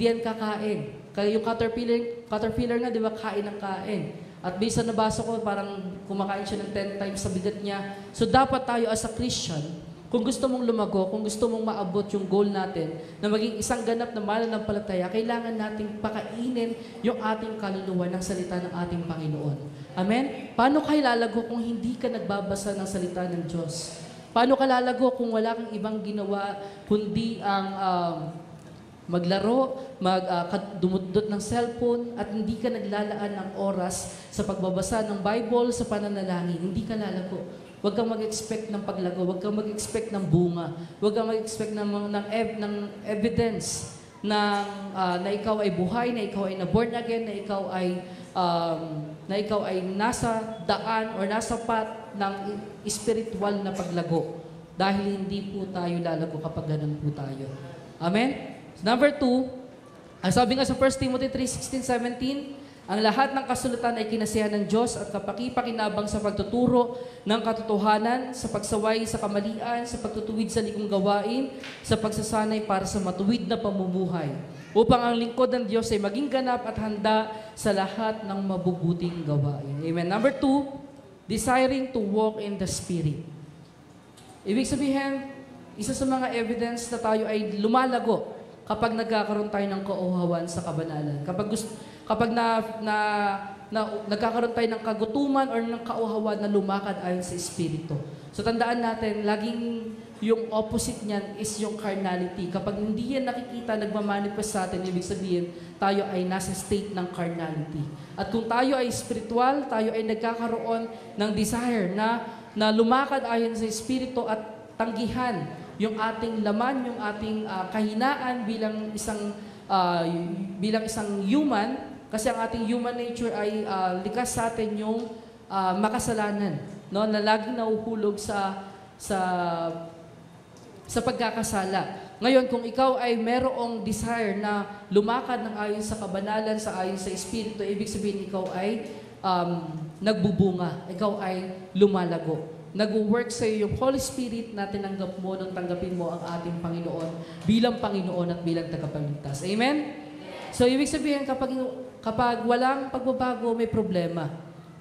yan kakain. Kaya yung caterpillar nga, di ba, kain ng kain. At based sa nabasa ko, parang kumakain siya ng 10 times sa bigat niya. So dapat tayo as a Christian, kung gusto mong lumago, kung gusto mong maabot yung goal natin, na maging isang ganap na mananampalataya, kailangan nating pakainin yung ating kaluluwa ng salita ng ating Panginoon. Amen? Paano kayo lalago kung hindi ka nagbabasa ng salita ng Diyos? Paano ka lalago kung wala kang ibang ginawa, kundi ang maglaro, dumudot ng cellphone, at hindi ka naglalaan ng oras sa pagbabasa ng Bible, sa pananalangin? Hindi ka lalago. Huwag kang mag-expect ng paglago, huwag kang mag-expect ng bunga, huwag kang mag-expect ng evidence na ikaw ay buhay, na ikaw ay na-born again, na ikaw ay nasa daan or nasa path ng spiritual na paglago. Dahil hindi po tayo lalago kapag ganun po tayo. Amen? Number 2, ang sabi nga sa 1 Timothy 3:16-17, ang lahat ng kasulatan ay kinasihan ng Diyos at kapakipakinabang sa pagtuturo ng katotohanan, sa pagsaway sa kamalian, sa pagtutuwid sa ligong gawain, sa pagsasanay para sa matuwid na pamumuhay, upang ang lingkod ng Diyos ay maging ganap at handa sa lahat ng mabubuting gawain. Amen. Number 2, desiring to walk in the Spirit. Ibig sabihin, isa sa mga evidence na tayo ay lumalago kapag nagkakaroon tayo ng kauhawan sa kabanalan. Kapag nagkakaroon tayo ng kagutuman or ng kauhawan na lumakad ayon sa Espiritu. So tandaan natin, laging yung opposite niyan is yung carnality. Kapag hindi yan nakikita, nagmamanifest sa atin, ibig sabihin, tayo ay nasa state ng carnality. At kung tayo ay spiritual, tayo ay nagkakaroon ng desire na lumakad ayon sa Espiritu at tanggihan yung ating laman, yung ating kahinaan ah, bilang isang human, kasi ang ating human nature ay likas sa atin yung makasalanan, no, na laging nahuhulog sa sa pagkakasala. Ngayon, kung ikaw ay merong desire na lumakad ng ayon sa kabanalan, sa ayon sa Espiritu, ibig sabihin ikaw ay nagbubunga, ikaw ay lumalago. Nag-work sa iyo yung Holy Spirit na tinanggap mo nung tanggapin mo ang ating Panginoon bilang Panginoon at bilang tagapagligtas. Amen? So, ibig sabihin, kapag walang pagbabago, may problema.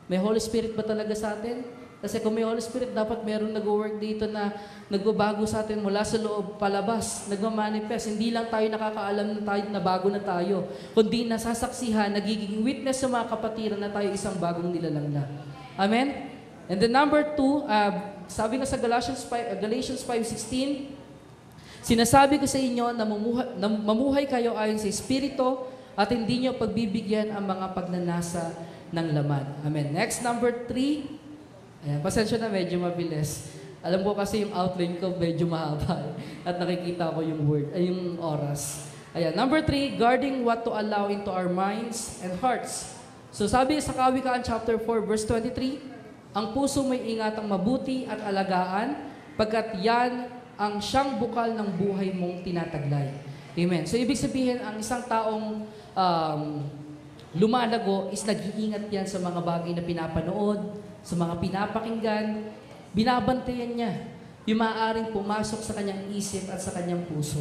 May Holy Spirit ba talaga sa atin? Kasi kung may Holy Spirit, dapat meron nag-work dito na nagbabago sa atin mula sa loob palabas, nagmamanifest. Hindi lang tayo nakakaalam na bago na tayo, kundi nasasaksihan, nagiging witness sa mga kapatiran na tayo isang bagong nilalang na. Amen? And then number 2, sabi nga sa Galatians 5:16, sinasabi ko sa inyo na mamuhay kayo ayon sa Espiritu at hindi nyo pagbibigyan ang mga pagnanasa ng laman. Amen. Next, number 3. Ayan, pasensya na, medyo mabilis. Alam ko kasi yung outline ko medyo mahaba at nakikita ko yung yung oras. Ayan, number 3, guarding what to allow into our minds and hearts. So sabi sa Kawikaan chapter 4 verse 23, ang puso may ingatang mabuti at alagaan, pagkat yan ang siyang bukal ng buhay mong tinataglay. Amen. So ibig sabihin, ang isang taong lumalago is nag-iingat yan sa mga bagay na pinapanood, sa mga pinapakinggan, binabantayan niya yung maaaring pumasok sa kanyang isip at sa kanyang puso.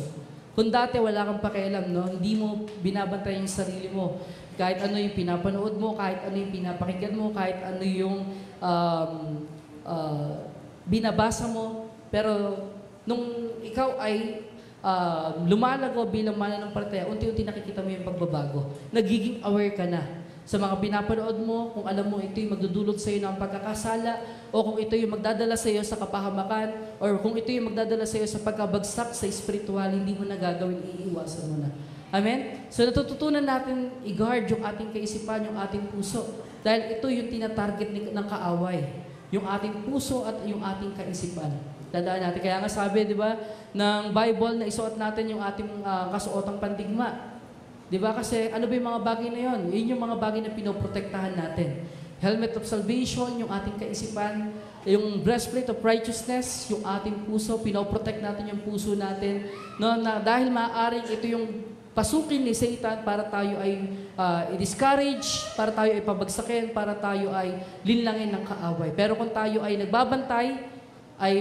Kung dati wala kang pakialam, no? Hindi mo binabantayan yung sarili mo. Kahit ano yung pinapanood mo, kahit ano yung pinapakinggan mo, kahit ano yung binabasa mo. Pero nung ikaw ay lumalago bilang mananampalataya, unti-unti nakikita mo yung pagbabago. Nagiging aware ka na sa mga pinapanood mo, kung alam mo ito yung magdudulot sa iyo ng pagkakasala, o kung ito yung magdadala sa iyo sa kapahamakan, or kung ito yung magdadala sa iyo sa pagkabagsak sa espiritual, hindi mo na gagawin, iiwasan mo na. Amen? So natututunan natin i-guard yung ating kaisipan, yung ating puso. Dahil ito yung tinatarget ng kaaway. Yung ating puso at yung ating kaisipan. Tandaan natin. Kaya nga sabi, di ba, ng Bible na isuot natin yung ating kasuotang pandigma. Di ba? Kasi ano ba yung mga bagay na yon? Yun yung mga bagay na pinoprotektahan natin. Helmet of salvation, yung ating kaisipan, yung breastplate of righteousness, yung ating puso, pinoprotect natin yung puso natin. No, na dahil maaaring ito yung pasukin ni Satan para tayo ay i-discourage, para tayo ay pabagsakin, para tayo ay linlangin ng kaaway. Pero kung tayo ay nagbabantay, ay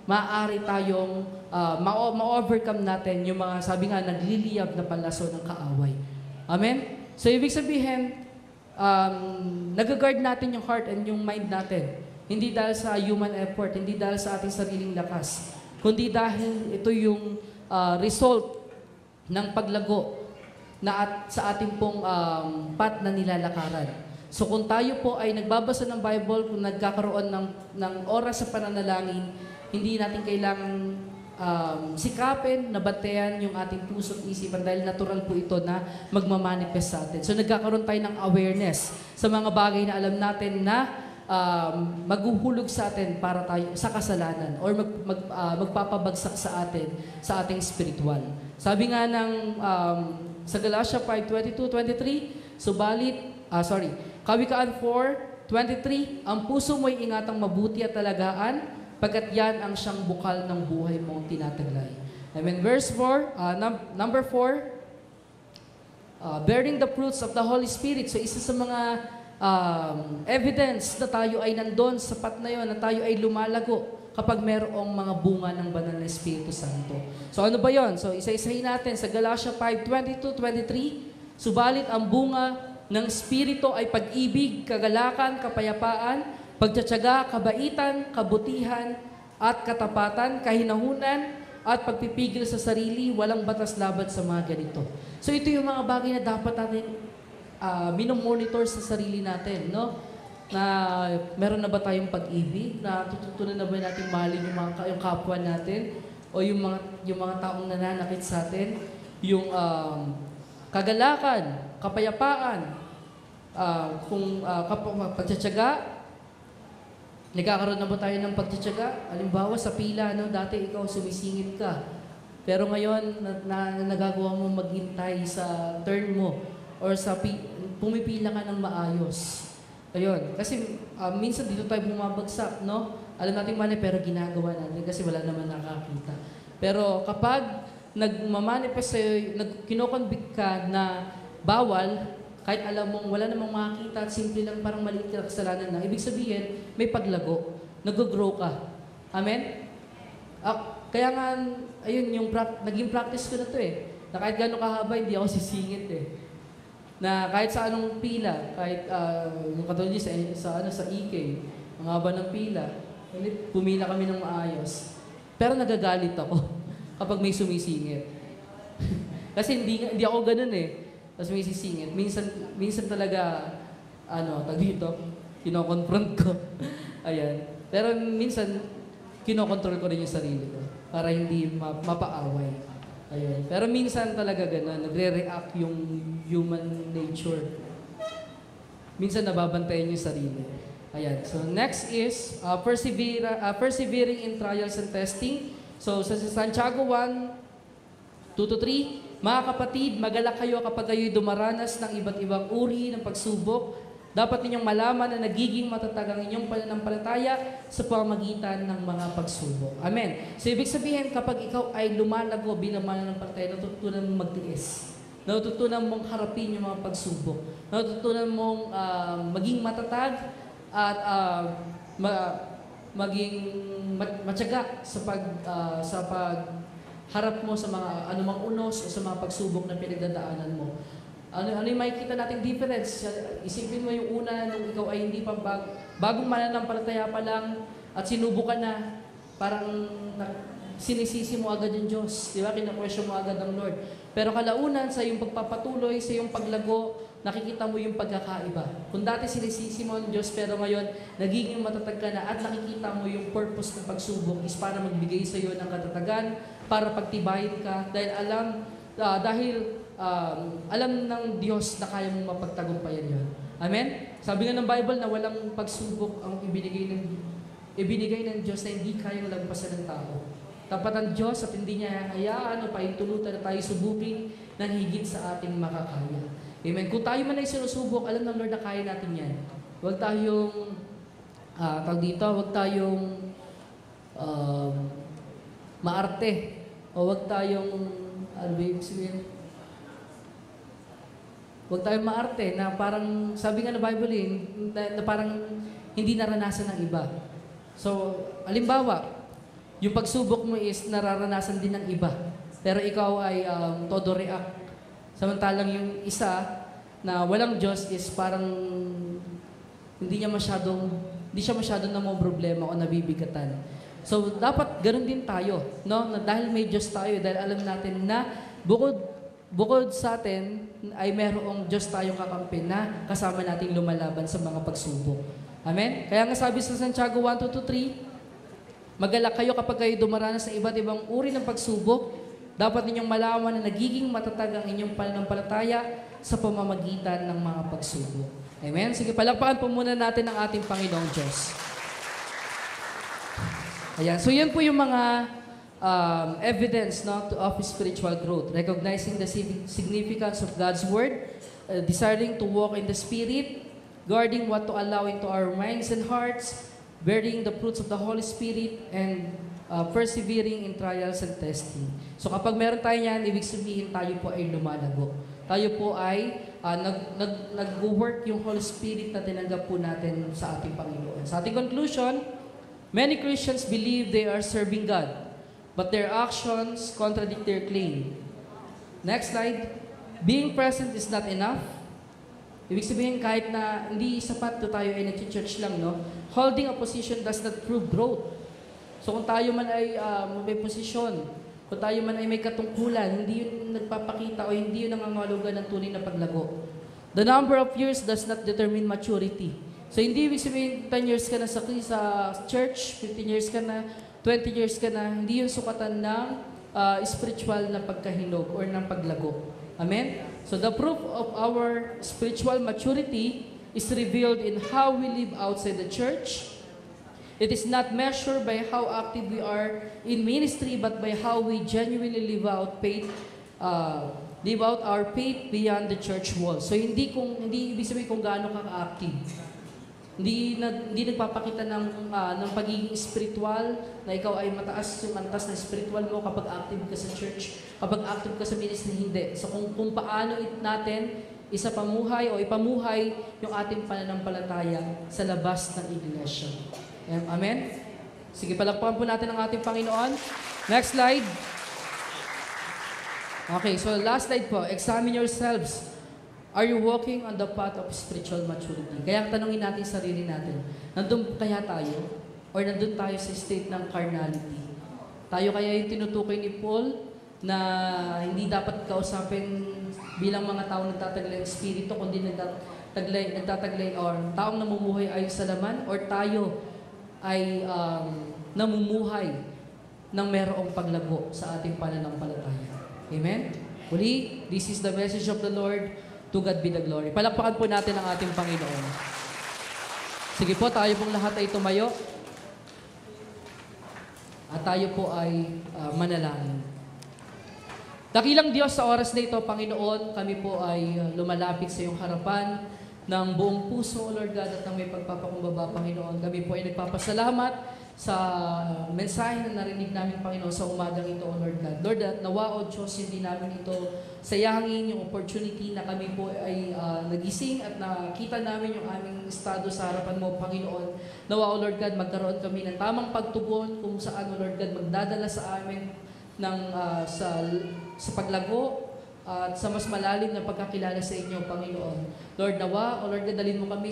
maaari tayong ma-overcome natin yung mga, sabi nga, nagliliyab na palaso ng kaaway. Amen? So, ibig sabihin, nag-guard natin yung heart and yung mind natin. Hindi dahil sa human effort, hindi dahil sa ating sariling lakas, kundi dahil ito yung result ng paglago na sa ating pong path na nilalakaran. So kung tayo po ay nagbabasa ng Bible, kung nagkakaroon ng oras sa pananalangin, hindi natin kailangan sikapin, nabantayan yung ating puso at isipan dahil natural po ito na magmamanifest sa atin. So nagkakaroon tayo ng awareness sa mga bagay na alam natin na maghuhulog sa atin para tayo sa kasalanan or magpapabagsak sa atin sa ating spiritual. Sabi nga ng sa Galatia 5:22-23, Kawikaan 4:23, ang puso mo'y ingatang mabuti at talagaan, pagkat yan ang siyang bukal ng buhay mong tinataglay. Amen. Verse 4, number 4, bearing the fruits of the Holy Spirit. So isa sa mga evidence na tayo ay nandun, sapat na yon, na tayo ay lumalago kapag merong mga bunga ng banal na Espiritu Santo. So ano ba yon? So isa-isahin natin sa Galatia 5:22-23, subalit ang bunga ng Espiritu ay pag-ibig, kagalakan, kapayapaan, pagtiyatyaga, kabaitan, kabutihan, at katapatan, kahinahunan, at pagpipigil sa sarili, walang batas laban sa mga ganito. So ito yung mga bagay na dapat natin minomonitor sa sarili natin, no? Na meron na ba tayong pag-ibig? Na tututunan na ba natin mahalin yung kapwa natin? O yung mga taong nananakit sa atin? Yung kagalakan, kapayapaan, pagtiyatyaga, Nagkakaroon na ba tayo ng pagtitiyaga? Halimbawa sa pila, no? Dati ikaw sumisingit ka. Pero ngayon, nagagawa mo maghintay sa turn mo or pumipila ka ng maayos. Ayun. Kasi minsan dito tayo bumabagsak, no? Alam natin mali, pero ginagawa natin kasi wala naman nakakita. Pero kapag nagmamanifest sa'yo, kinoconvict ka na bawal, kahit alam mong wala namang makakita at simple lang parang maliit na kasalanan na, ibig sabihin, may paglago, nag-grow ka. Amen? Kaya nga, ayun, naging practice ko na to eh. Na kahit gano'ng kahaba, hindi ako sisingit eh. Na kahit sa anong pila, kahit yung katulad sa EK, ang haba ng pila, pumila kami ng maayos. Pero nagagalit ako kapag may sumisingit. Kasi hindi ako ganun eh. Tapos may sisingit. Minsan talaga, dito, kinoconfront ko. Ayan. Pero minsan, kinokontrol ko rin yung sarili ko para hindi mapaaway. Ayan. Pero minsan talaga gano'n, nagre-react yung human nature. Minsan nababantayan yung sarili. Ayan. So next is persevering in trials and testing. So sa Santiago 1, 2-3, mga kapatid, magalak kayo kapag kayo'y dumaranas ng iba't ibang uri ng pagsubok. Dapat ninyong malaman na nagiging matatag ang inyong pananampalataya sa pamamagitan ng mga pagsubok. Amen. So ibig sabihin, kapag ikaw ay lumalago bilang mananampalataya, natutunan mong magtiis. Natutunan mong harapin yung mga pagsubok. Natutunan mong maging matatag at maging matyaga sa pagharap mo sa mga anumang unos o sa mga pagsubok na pinagdadaanan mo. Ano yung makikita nating difference? Isipin mo yung una nung ikaw ay hindi pa bagong mananampalataya pa lang at sinubukan na, parang sinisisi mo agad yung Diyos. Di ba? Kina-question mo agad ang Lord. Pero kalaunan sa iyong pagpapatuloy, sa iyong paglago, nakikita mo yung pagkakaiba. Kung dati sinisisi mo ang Diyos, pero ngayon, nagiging matatag ka na at nakikita mo yung purpose ng pagsubok is para magbigay sa iyo ng katatagan, para pagtibayin ka, dahil alam ng Diyos na kaya mong mapagtagumpayan yun. Amen? Sabi nga ng Bible na walang pagsubok ang ibinigay ng Diyos na hindi kayang lagpasan ng tao. Tapat ang Diyos at hindi niya hayaan o pahintulutan na tayo subukin ng higit sa ating makakaya. Amen? Kung tayo man ay sinusubok, alam ng Lord na kaya natin yan. Huwag tayong, huwag tayong maarte. O huwag tayong, huwag tayong maarte na parang, sabi nga ng Bible na parang hindi naranasan ng iba. So, halimbawa, yung pagsubok mo is nararanasan din ng iba. Pero ikaw ay todo react. Samantalang yung isa na walang Diyos is parang hindi siya masyadong namomroblema o nabibigatan. So, dapat ganun din tayo, no? Na dahil may Diyos tayo, dahil alam natin na bukod sa atin ay merong Diyos tayong kakampi na kasama nating lumalaban sa mga pagsubok. Amen? Kaya nga sabi sa Santiago 1-3, magalak kayo kapag kayo dumaranas sa iba't ibang uri ng pagsubok. Dapat ninyong malaman na nagiging matatag ang inyong pananampalataya sa pamamagitan ng mga pagsubok. Amen? Sige, palakpakan po muna natin ang ating Panginoong Diyos. Ayan. So yan po yung mga evidence of spiritual growth. Recognizing the significance of God's Word, desiring to walk in the Spirit, guarding what to allow into our minds and hearts, bearing the fruits of the Holy Spirit, and persevering in trials and testing. So kapag meron tayo yan, ibig sabihin tayo po ay lumalago. Tayo po ay nag-work yung Holy Spirit na tinanggap po natin sa ating Panginoon. Sa ating conclusion, many Christians believe they are serving God, but their actions contradict their claim. Next slide. Being present is not enough. Ibig sabihin, kahit na hindi sapat na tayo ay nag-church lang, no? Holding a position does not prove growth. So kung tayo man ay may posisyon, kung tayo man ay may katungkulan, hindi yun nagpapakita o hindi yun nangangahulugan ng tunay na paglago. The number of years does not determine maturity. So hindi ibig sabihin 10 years ka na sa church, 15 years ka na, 20 years ka na, hindi yun sukatan ng spiritual na pagkahinog or ng paglago. Amen? So the proof of our spiritual maturity is revealed in how we live outside the church, It is not measured by how active we are in ministry, but by how we genuinely live out our faith beyond the church walls. So hindi ibig sabihin kung gaano ka active. Hindi nagpapakita ng pagiging spiritual na ikaw ay mataas na spiritual mo kapag active ka sa church, kapag active ka sa ministry, hindi. So kung paano natin ipamuhay yung ating pananampalataya sa labas ng iglesia. Amen? Sige, palakpakan po natin ang ating Panginoon. Next slide. Okay, so last slide po. Examine yourselves. Are you walking on the path of spiritual maturity? Kaya tanungin natin sarili natin, nandun kaya tayo? Or nandun tayo sa state ng carnality? Tayo kaya yung tinutukoy ni Paul na hindi dapat kausapin bilang mga tao nagtataglay ng spirito, kundi nagtataglay or taong namumuhay ayon sa laman, or tayo ay namumuhay ng merong paglago sa ating pananampalataya. Amen? Uli, this is the message of the Lord. To God be the glory. Palakpakan po natin ang ating Panginoon. Sige po, tayo pong lahat ay tumayo. At tayo po ay manalangin. Dakilang Diyos, sa oras na ito, Panginoon, kami po ay lumalapit sa iyong harapan ng buong puso, Lord God, at ng may pagpapakumbaba, Panginoon. Kami po ay nagpapasalamat sa mensahe na narinig namin, Panginoon, sa umagang ito, Lord God. Lord, nawa, O Diyos, hindi namin ito sayangin yung opportunity na kami po ay nagising at nakita namin yung aming estado sa harapan mo, Panginoon. Nawa, O Lord God, magkaroon kami ng tamang pagtugon kung saan, O Lord God, magdadala sa amin ng, sa paglago, at sa mas malalim na pagkakilala sa inyo, Panginoon. Lord, nawa, O Lord God, dalhin mo kami,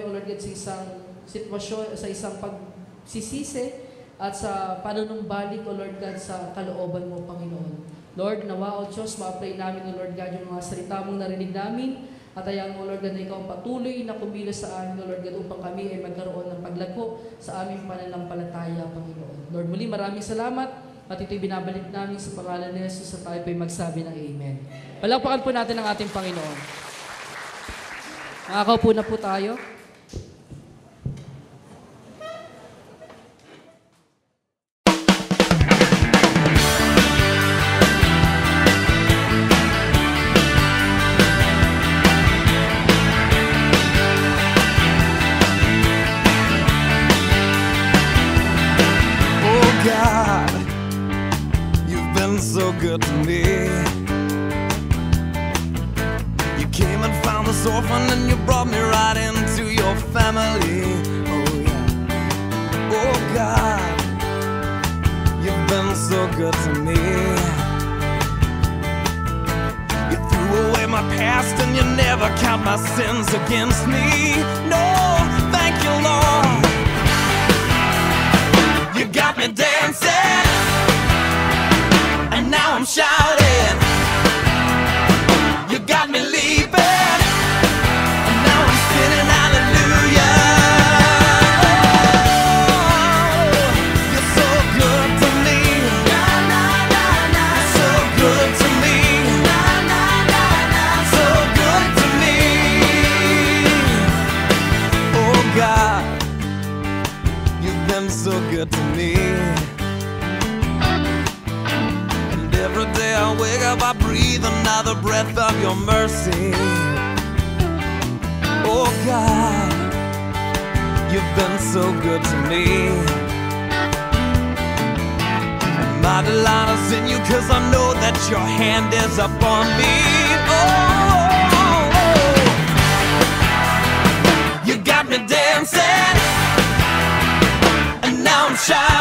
O Lord God, sa isang sitwasyon, sa isang pagsisisi, at sa panunumbalik, O Lord God, sa kalooban mo, Panginoon. Lord, nawa, O Diyos, ma-pray namin, O Lord God, yung mga salita mong narinig namin, at ayang, O Lord God, na ikaw patuloy na kumilos sa amin, O Lord God, upang kami ay magkaroon ng paglago sa aming pananampalataya, Panginoon. Lord, muli maraming salamat. At ito'y binabalik namin sa pangalan ni Jesus at tayo po'y magsabi ng Amen. Palakpakan po natin ang ating Panginoon. Nakakaupo na po tayo. Oh God, so good to me. You came and found this orphan and you brought me right into your family. Oh yeah. Oh God, you've been so good to me. You threw away my past and you never count my sins against me. No, thank you, Lord. You got me dancing, and now I'm shouting. You got me leaping, and now I'm singing hallelujah. Oh, you're so good to me. So good to me. So good to me. Oh God, you've been so good to me. Every day I wake up, I breathe another breath of your mercy. Oh God, you've been so good to me. My delight is in you, 'cause I know that your hand is upon me. Oh, you got me dancing, and now I'm shouting.